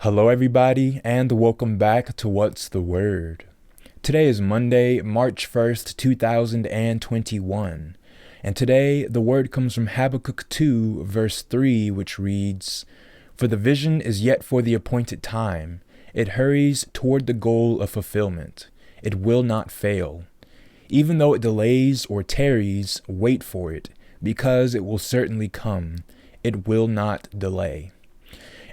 Hello, everybody, and welcome back to What's the Word. Today is Monday, March 1st, 2021, and today the word comes from Habakkuk 2, verse 3, which reads, "For the vision is yet for the appointed time. It hurries toward the goal of fulfillment. It will not fail. Even though it delays or tarries, wait for it, because it will certainly come. It will not delay."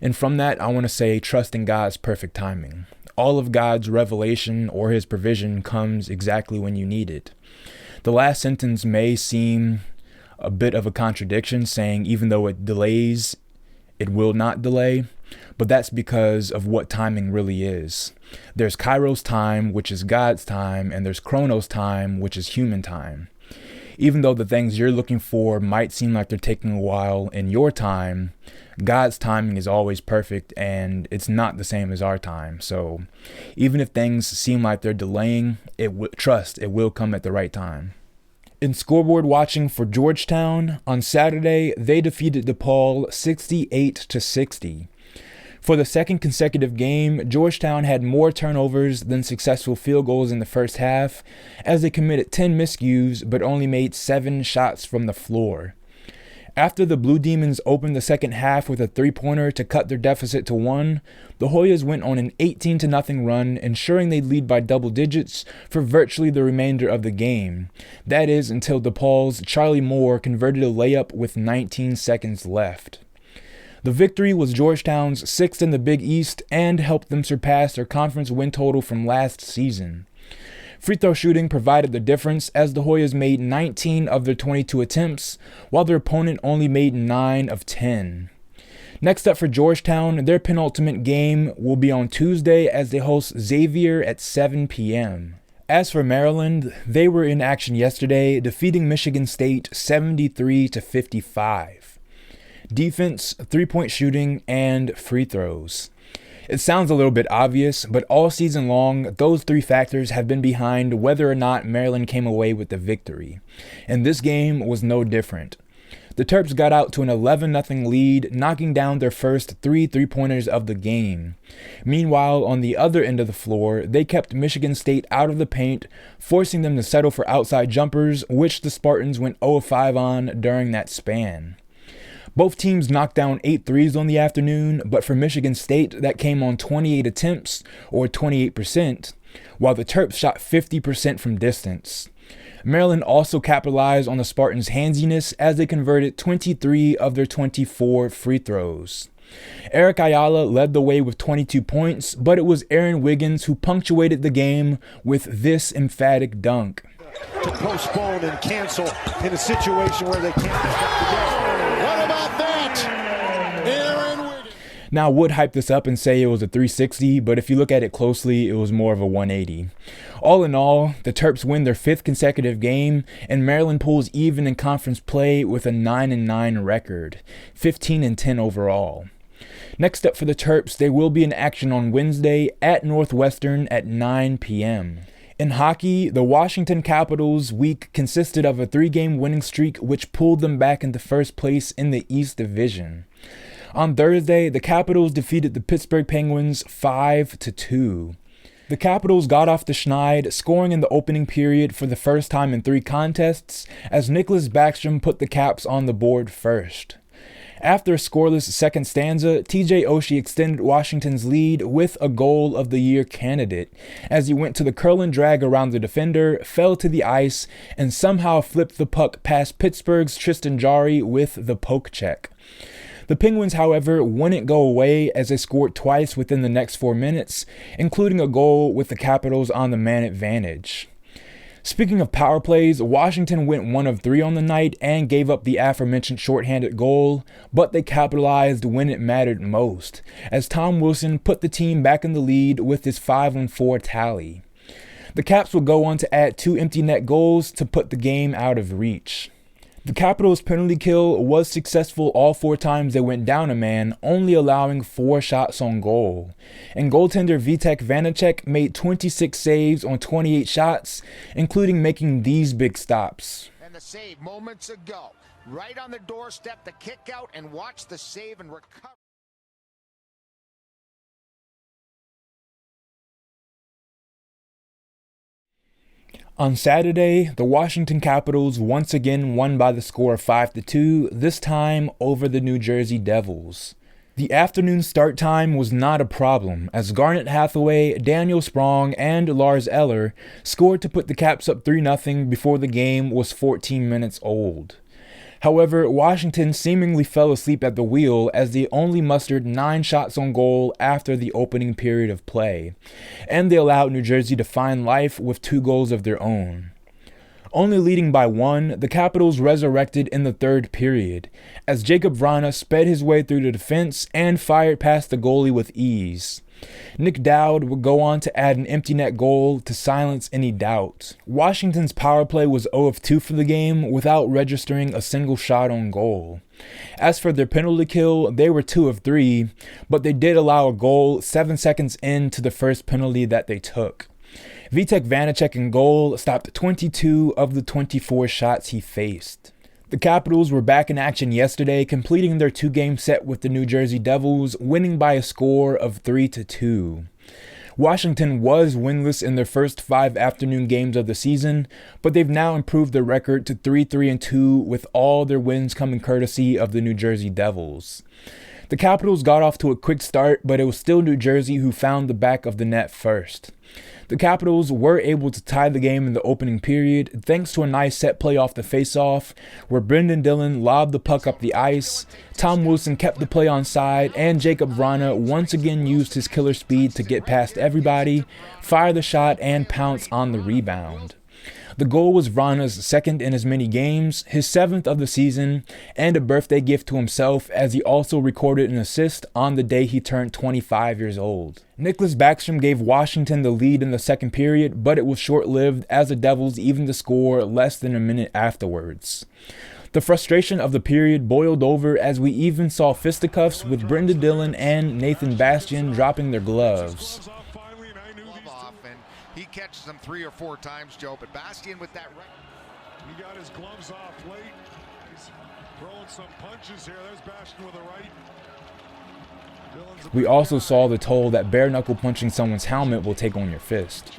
And from that, I want to say, trust in God's perfect timing. All of God's revelation or his provision comes exactly when you need it. The last sentence may seem a bit of a contradiction, saying even though it delays, it will not delay. But that's because of what timing really is. There's Kairos time, which is God's time, and there's Chronos time, which is human time. Even though the things you're looking for might seem like they're taking a while in your time, God's timing is always perfect, and it's not the same as our time. So even if things seem like they're delaying, trust it will come at the right time. In scoreboard watching for Georgetown, on Saturday, they defeated DePaul 68-60. For the second consecutive game, Georgetown had more turnovers than successful field goals in the first half, as they committed 10 miscues but only made 7 shots from the floor. After the Blue Demons opened the second half with a three-pointer to cut their deficit to 1, the Hoyas went on an 18-0 run, ensuring they'd lead by double digits for virtually the remainder of the game. That is, until DePaul's Charlie Moore converted a layup with 19 seconds left. The victory was Georgetown's 6th in the Big East and helped them surpass their conference win total from last season. Free throw shooting provided the difference, as the Hoyas made 19 of their 22 attempts, while their opponent only made 9 of 10. Next up for Georgetown, their penultimate game will be on Tuesday as they host Xavier at 7 p.m. As for Maryland, they were in action yesterday, defeating Michigan State 73-55. Defense, three-point shooting, and free throws. It sounds a little bit obvious, but all season long, those three factors have been behind whether or not Maryland came away with the victory. And this game was no different. The Terps got out to an 11-0 lead, knocking down their first three-pointers of the game. Meanwhile, on the other end of the floor, they kept Michigan State out of the paint, forcing them to settle for outside jumpers, which the Spartans went 0-5 on during that span. Both teams knocked down 8 threes on the afternoon, but for Michigan State, that came on 28 attempts, or 28%, while the Terps shot 50% from distance. Maryland also capitalized on the Spartans' handsiness as they converted 23 of their 24 free throws. Eric Ayala led the way with 22 points, but it was Aaron Wiggins who punctuated the game with this emphatic dunk. To postpone and cancel in a situation where they can't affect the game. What about that? Aaron Wiggins. Now, I would hype this up and say it was a 360, but if you look at it closely, it was more of a 180. All in all, the Terps win their 5th consecutive game, and Maryland pulls even in conference play with a 9-9 record, 15-10 overall. Next up for the Terps, they will be in action on Wednesday at Northwestern at 9 p.m. In hockey, the Washington Capitals' week consisted of a 3-game winning streak which pulled them back into first place in the East Division. On Thursday, the Capitals defeated the Pittsburgh Penguins 5-2. The Capitals got off the schneid, scoring in the opening period for the first time in 3 contests, as Nicholas Backstrom put the Caps on the board first. After a scoreless second stanza, TJ Oshie extended Washington's lead with a Goal of the Year candidate, as he went to the curl and drag around the defender, fell to the ice, and somehow flipped the puck past Pittsburgh's Tristan Jarry with the poke check. The Penguins, however, wouldn't go away as they scored twice within the next 4 minutes, including a goal with the Capitals on the man advantage. Speaking of power plays, Washington went 1 of 3 on the night and gave up the aforementioned shorthanded goal, but they capitalized when it mattered most, as Tom Wilson put the team back in the lead with his 5-4 tally. The Caps would go on to add 2 empty net goals to put the game out of reach. The Capitals' penalty kill was successful all 4 times they went down a man, only allowing 4 shots on goal. And goaltender Vitek Vanacek made 26 saves on 28 shots, including making these big stops. And the save moments ago, right on the doorstep, the kick out, and watch the save and recover. On Saturday, the Washington Capitals once again won by the score of 5-2, this time over the New Jersey Devils. The afternoon start time was not a problem, as Garnet Hathaway, Daniel Sprong, and Lars Eller scored to put the Caps up 3-0 before the game was 14 minutes old. However, Washington seemingly fell asleep at the wheel as they only mustered 9 shots on goal after the opening period of play, and they allowed New Jersey to find life with 2 goals of their own. Only leading by 1, the Capitals resurrected in the third period, as Jacob Vrana sped his way through the defense and fired past the goalie with ease. Nick Dowd would go on to add an empty net goal to silence any doubt. Washington's power play was 0 of 2 for the game without registering a single shot on goal. As for their penalty kill, they were 2 of 3, but they did allow a goal 7 seconds into the first penalty that they took. Vitek Vanacek in goal stopped 22 of the 24 shots he faced. The Capitals were back in action yesterday, completing their 2-game set with the New Jersey Devils, winning by a score of 3-2. Washington was winless in their first 5 afternoon games of the season, but they've now improved their record to 3-3-2, with all their wins coming courtesy of the New Jersey Devils. The Capitals got off to a quick start, but it was still New Jersey who found the back of the net first. The Capitals were able to tie the game in the opening period thanks to a nice set play off the faceoff where Brendan Dillon lobbed the puck up the ice, Tom Wilson kept the play on side, and Jacob Vrana once again used his killer speed to get past everybody, fire the shot, and pounce on the rebound. The goal was Vrana's second in as many games, his 7th of the season, and a birthday gift to himself as he also recorded an assist on the day he turned 25 years old. Nicklas Backstrom gave Washington the lead in the second period, but it was short-lived as the Devils evened the score less than a minute afterwards. The frustration of the period boiled over as we even saw fisticuffs with Brendan Dillon and Nathan Bastian dropping their gloves. He catches them 3 or 4 times, Joe, but Bastian with that he got his gloves off late. He's throwing some punches here. There's Bastian with a right. We also saw the toll that bare knuckle punching someone's helmet will take on your fist.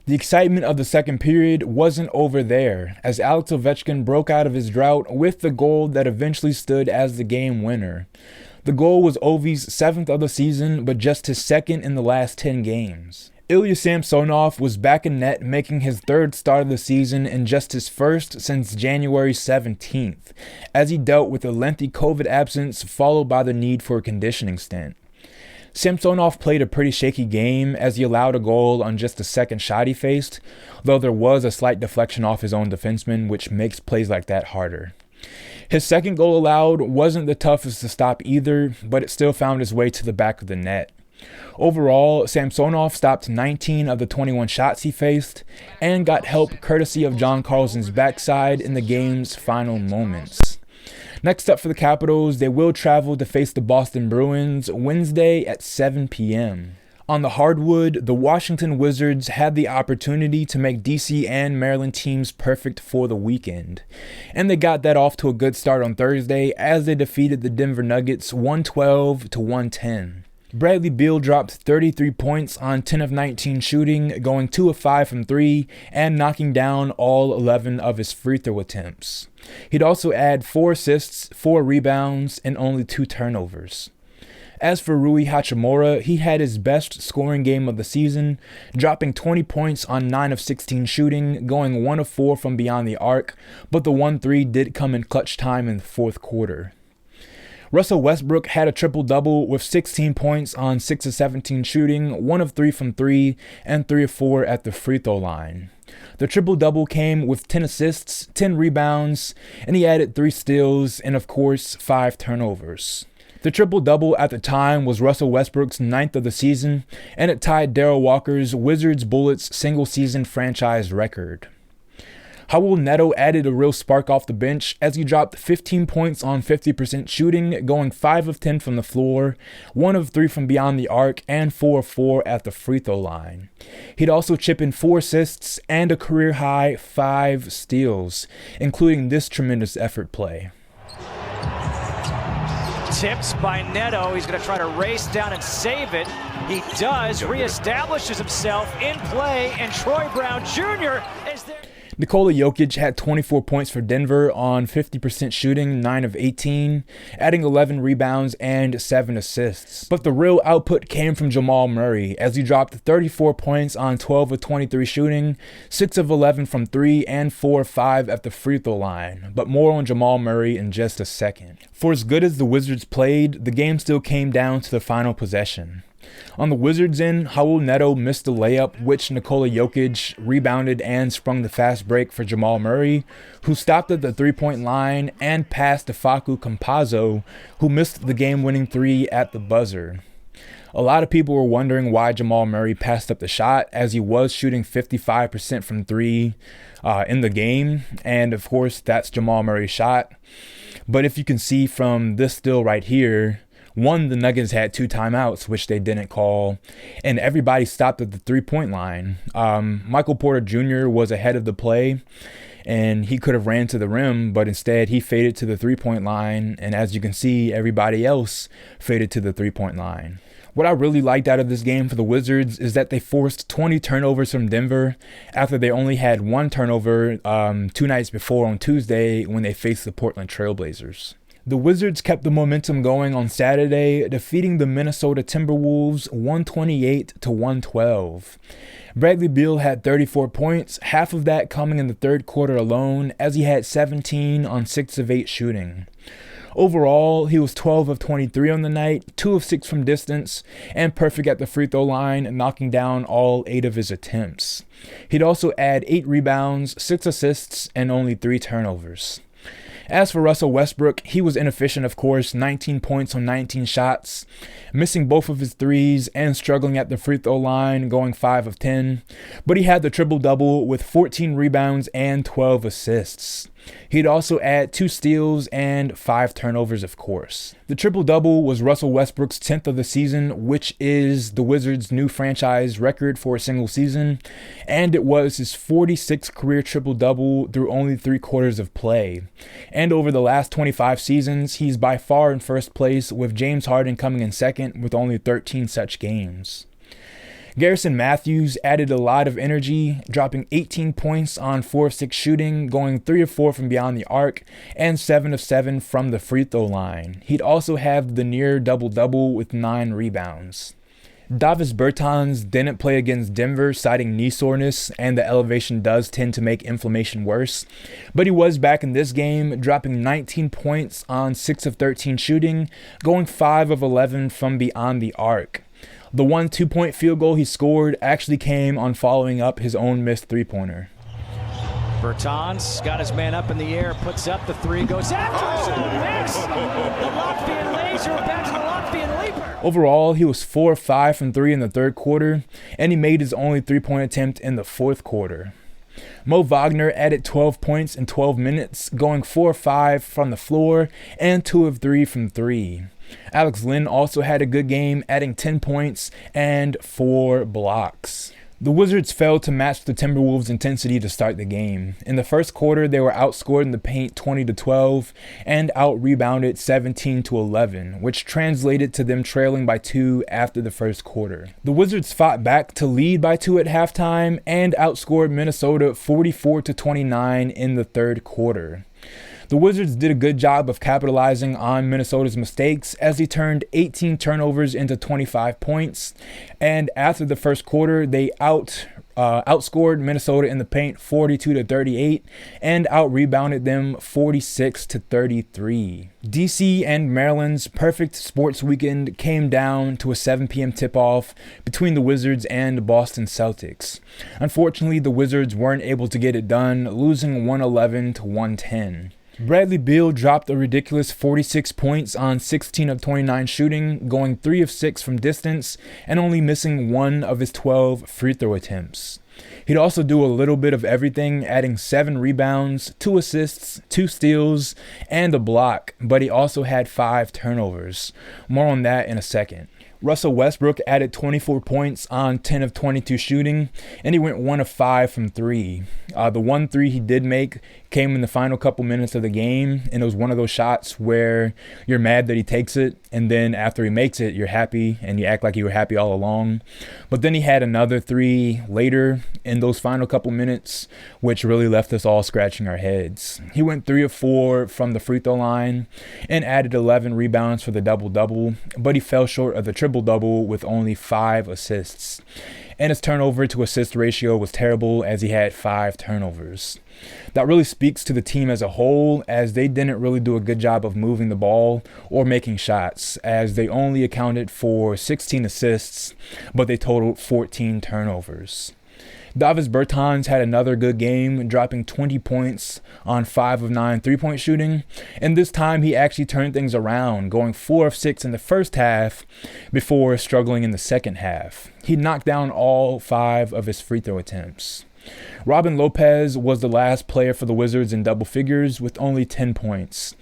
The excitement of the second period wasn't over there, as Alex Ovechkin broke out of his drought with the goal that eventually stood as the game winner. The goal was Ovi's 7th of the season, but just his 2nd in the last 10 games. Ilya Samsonov was back in net, making his 3rd start of the season and just his 1st since January 17th, as he dealt with a lengthy COVID absence followed by the need for a conditioning stint. Samsonov played a pretty shaky game as he allowed a goal on just the 2nd shot he faced, though there was a slight deflection off his own defenseman, which makes plays like that harder. His 2nd goal allowed wasn't the toughest to stop either, but it still found its way to the back of the net. Overall, Samsonov stopped 19 of the 21 shots he faced and got help courtesy of John Carlson's backside in the game's final moments. Next up for the Capitals, they will travel to face the Boston Bruins Wednesday at 7 p.m. On the hardwood, the Washington Wizards had the opportunity to make D.C. and Maryland teams perfect for the weekend, and they got that off to a good start on Thursday as they defeated the Denver Nuggets 112-110. Bradley Beal dropped 33 points on 10 of 19 shooting, going 2 of 5 from 3 and knocking down all 11 of his free throw attempts. He'd also add 4 assists, 4 rebounds, and only 2 turnovers. As for Rui Hachimura, he had his best scoring game of the season, dropping 20 points on 9 of 16 shooting, going 1 of 4 from beyond the arc, but the 1-3 did come in clutch time in the 4th quarter. Russell Westbrook had a triple-double with 16 points on 6 of 17 shooting, 1 of 3 from 3, and 3 of 4 at the free throw line. The triple-double came with 10 assists, 10 rebounds, and he added 3 steals and, of course, 5 turnovers. The triple-double at the time was Russell Westbrook's 9th of the season, and it tied Darrell Walker's Wizards Bullets single-season franchise record. Raul Neto added a real spark off the bench as he dropped 15 points on 50% shooting, going 5 of 10 from the floor, 1 of 3 from beyond the arc, and 4 of 4 at the free throw line. He'd also chip in 4 assists and a career-high 5 steals, including this tremendous effort play. Tipped by Neto. He's going to try to race down and save it. He does. Reestablishes himself in play, and Troy Brown Jr. Nikola Jokic had 24 points for Denver on 50% shooting, 9 of 18, adding 11 rebounds and 7 assists. But the real output came from Jamal Murray, as he dropped 34 points on 12 of 23 shooting, 6 of 11 from 3, and 4 of 5 at the free throw line. But more on Jamal Murray in just a second. For as good as the Wizards played, the game still came down to the final possession. On the Wizards' end, Raul Neto missed the layup, which Nikola Jokic rebounded and sprung the fast break for Jamal Murray, who stopped at the three-point line and passed to Facu Campazzo, who missed the game-winning three at the buzzer. A lot of people were wondering why Jamal Murray passed up the shot, as he was shooting 55% from three in the game, and of course that's Jamal Murray's shot. But if you can see from this still right here, one, the Nuggets had 2 timeouts, which they didn't call, and everybody stopped at the three-point line. Michael Porter Jr. was ahead of the play, and he could have ran to the rim, but instead he faded to the three-point line, and as you can see, everybody else faded to the three-point line. What I really liked out of this game for the Wizards is that they forced 20 turnovers from Denver after they only had 1 turnover 2 nights before on Tuesday when they faced the Portland Trail Blazers. The Wizards kept the momentum going on Saturday, defeating the Minnesota Timberwolves 128-112. Bradley Beal had 34 points, half of that coming in the third quarter alone, as he had 17 on 6 of 8 shooting. Overall, he was 12 of 23 on the night, 2 of 6 from distance, and perfect at the free throw line, knocking down all 8 of his attempts. He'd also add 8 rebounds, 6 assists, and only 3 turnovers. As for Russell Westbrook, he was inefficient, of course, 19 points on 19 shots, missing both of his threes and struggling at the free throw line, going 5 of 10. But he had the triple-double with 14 rebounds and 12 assists. He'd also add 2 steals and 5 turnovers, of course. The triple-double was Russell Westbrook's 10th of the season, which is the Wizards' new franchise record for a single season, and it was his 46th career triple-double through only 3 quarters of play. And over the last 25 seasons, he's by far in first place, with James Harden coming in second with only 13 such games. Garrison Matthews added a lot of energy, dropping 18 points on 4 of 6 shooting, going 3 of 4 from beyond the arc, and 7 of 7 from the free throw line. He'd also have the near double-double with 9 rebounds. Davis Bertans didn't play against Denver, citing knee soreness, and the elevation does tend to make inflammation worse. But he was back in this game, dropping 19 points on 6 of 13 shooting, going 5 of 11 from beyond the arc. The 1 2-point field goal he scored actually came on following up his own missed three-pointer. Bertans got his man up in the air, puts up the 3, goes after it, the Latvian laser back to the Latvian leaper. Overall, he was 4 of 5 from 3 in the third quarter, and he made his only 3-point attempt in the fourth quarter. Mo Wagner added 12 points in 12 minutes, going 4 of 5 from the floor and 2 of 3 from 3. Alex Len also had a good game, adding 10 points and 4 blocks. The Wizards failed to match the Timberwolves' intensity to start the game. In the first quarter, they were outscored in the paint 20-12 and out-rebounded 17-11, which translated to them trailing by 2 after the first quarter. The Wizards fought back to lead by 2 at halftime and outscored Minnesota 44-29 in the third quarter. The Wizards did a good job of capitalizing on Minnesota's mistakes as he turned 18 turnovers into 25 points. And after the first quarter, they outscored Minnesota in the paint 42-38 and out-rebounded them 46-33. D.C and Maryland's perfect sports weekend came down to a 7 p.m. tip-off between the Wizards and Boston Celtics. Unfortunately, the Wizards weren't able to get it done, losing 111-110. Bradley Beal dropped a ridiculous 46 points on 16 of 29 shooting, going 3 of 6 from distance and only missing 1 of his 12 free throw attempts. He'd also do a little bit of everything, adding 7 rebounds, 2 assists, 2 steals, and a block, but he also had 5 turnovers. More on that in a second. Russell Westbrook added 24 points on 10 of 22 shooting, and he went 1 of 5 from 3. The 1 3 he did make came in the final couple minutes of the game, and it was one of those shots where you're mad that he takes it, and then after he makes it, you're happy, and you act like you were happy all along. But then he had another 3 later in those final couple minutes, which really left us all scratching our heads. He went 3 of 4 from the free throw line and added 11 rebounds for the double-double, but he fell short of the triple-double with only 5 assists. And his turnover to assist ratio was terrible, as he had 5 turnovers. That really speaks to the team as a whole, as they didn't really do a good job of moving the ball or making shots, as they only accounted for 16 assists, but they totaled 14 turnovers. Davis Bertans had another good game, dropping 20 points on 5 of 9 3-point shooting, and this time he actually turned things around, going 4 of 6 in the first half before struggling in the second half. He knocked down all 5 of his free throw attempts. Robin Lopez was the last player for the Wizards in double figures with only 10 points.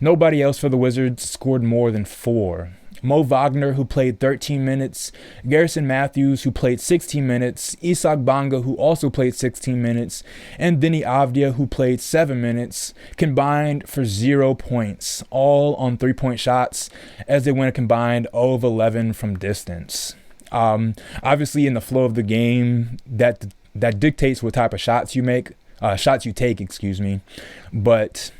Nobody else for the Wizards scored more than 4. Mo Wagner, who played 13 minutes, Garrison Matthews, who played 16 minutes, Isak Bonga, who also played 16 minutes, and Deni Avdia, who played 7 minutes, combined for 0 points, all on 3-point shots, as they went a combined 0 of 11 from distance. Obviously, in the flow of the game, that dictates what type of shots you take, but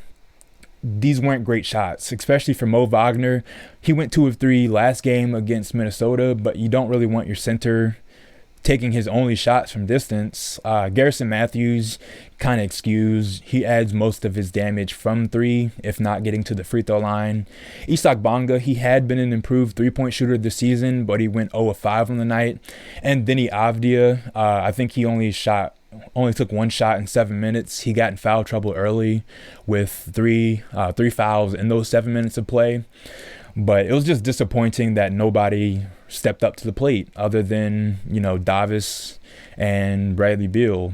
these weren't great shots, especially for Mo Wagner. He went 2 of 3 last game against Minnesota, but you don't really want your center taking his only shots from distance. Garrison Matthews, kind of excused. He adds most of his damage from 3, if not getting to the free throw line. Isak Bonga, he had been an improved 3-point shooter this season, but he went 0 of 5 on the night. And Deni Avdia, I think he only took 1 shot in 7 minutes. He got in foul trouble early with three fouls in those 7 minutes of play. But it was just disappointing that nobody stepped up to the plate other than, Davis and Bradley Beal.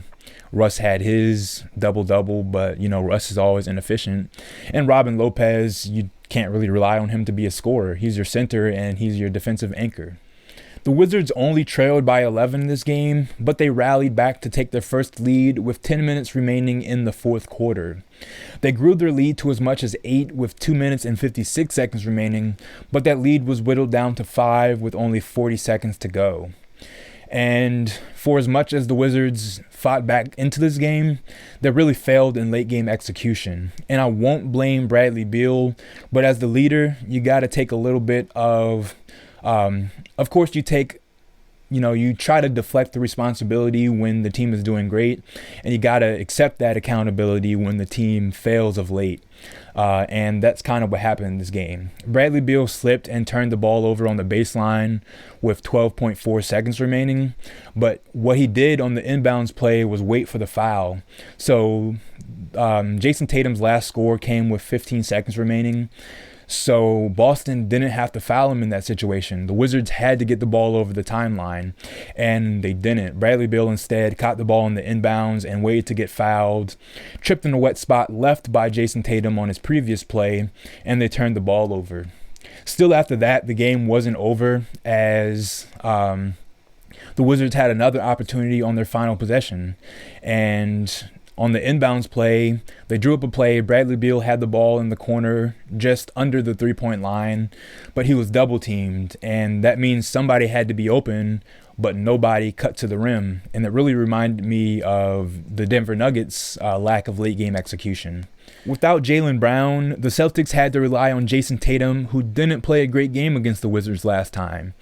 Russ had his double-double, but, Russ is always inefficient. And Robin Lopez, you can't really rely on him to be a scorer. He's your center and he's your defensive anchor. The Wizards only trailed by 11 in this game, but they rallied back to take their first lead with 10 minutes remaining in the fourth quarter. They grew their lead to as much as 8 with 2 minutes and 56 seconds remaining, but that lead was whittled down to 5 with only 40 seconds to go. And for as much as the Wizards fought back into this game, they really failed in late game execution. And I won't blame Bradley Beal, but as the leader, you got to take a little bit of course, you try to deflect the responsibility when the team is doing great, and you got to accept that accountability when the team fails of late. And that's kind of what happened in this game. Bradley Beal slipped and turned the ball over on the baseline with 12.4 seconds remaining. But what he did on the inbounds play was wait for the foul. So Jason Tatum's last score came with 15 seconds remaining. So Boston didn't have to foul him in that situation. The Wizards had to get the ball over the timeline, and they didn't. Bradley Beal instead caught the ball in the inbounds and waited to get fouled, tripped in a wet spot left by Jason Tatum on his previous play, and they turned the ball over. Still after that, the game wasn't over, as the Wizards had another opportunity on their final possession, and on the inbounds play, they drew up a play. Bradley Beal had the ball in the corner just under the 3-point line, but he was double teamed, and that means somebody had to be open, but nobody cut to the rim. And it really reminded me of the Denver Nuggets' lack of late game execution. Without Jaylen Brown, the Celtics had to rely on Jason Tatum, who didn't play a great game against the Wizards last time.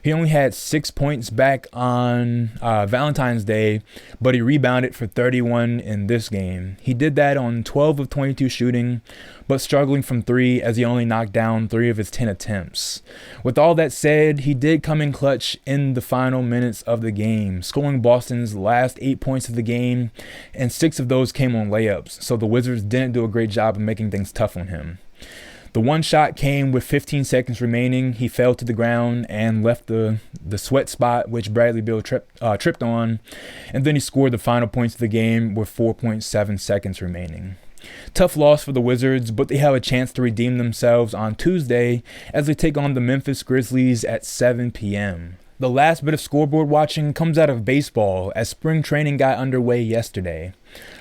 He only had 6 points back on Valentine's Day, but he rebounded for 31 in this game. He did that on 12 of 22 shooting, but struggling from 3 as he only knocked down 3 of his 10 attempts. With all that said, he did come in clutch in the final minutes of the game, scoring Boston's last 8 points of the game, and 6 of those came on layups, so the Wizards didn't do a great job of making things tough on him. The one shot came with 15 seconds remaining. He fell to the ground and left the sweat spot, which Bradley Beal tripped on. And then he scored the final points of the game with 4.7 seconds remaining. Tough loss for the Wizards, but they have a chance to redeem themselves on Tuesday as they take on the Memphis Grizzlies at 7 p.m. The last bit of scoreboard watching comes out of baseball as spring training got underway yesterday.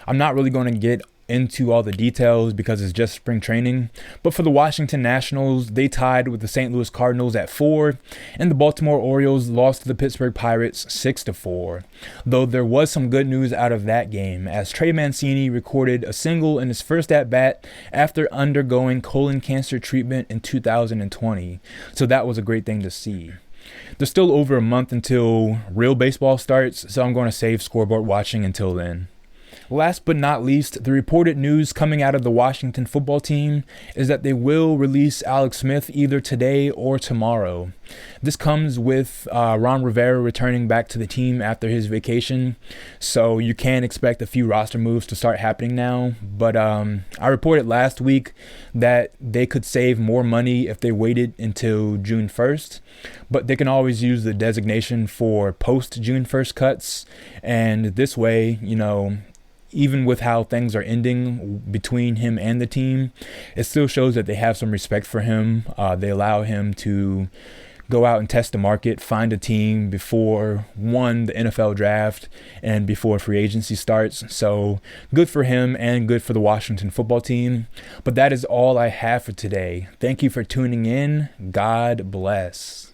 I'm not really going to get into all the details because it's just spring training, but for the Washington Nationals, they tied with the St. Louis Cardinals at 4, and the Baltimore Orioles lost to the Pittsburgh Pirates 6-4. Though there was some good news out of that game, as Trey Mancini recorded a single in his first at-bat after undergoing colon cancer treatment in 2020, so that was a great thing to see. There's still over a month until real baseball starts, so I'm going to save scoreboard watching until then. Last but not least, the reported news coming out of the Washington football team is that they will release Alex Smith either today or tomorrow. This comes with Ron Rivera returning back to the team after his vacation, so you can expect a few roster moves to start happening now. But I reported last week that they could save more money if they waited until June 1st, but they can always use the designation for post-June 1st cuts, and this way, even with how things are ending between him and the team, it still shows that they have some respect for him. They allow him to go out and test the market, find a team before, the NFL draft and before free agency starts. So good for him and good for the Washington football team. But that is all I have for today. Thank you for tuning in. God bless.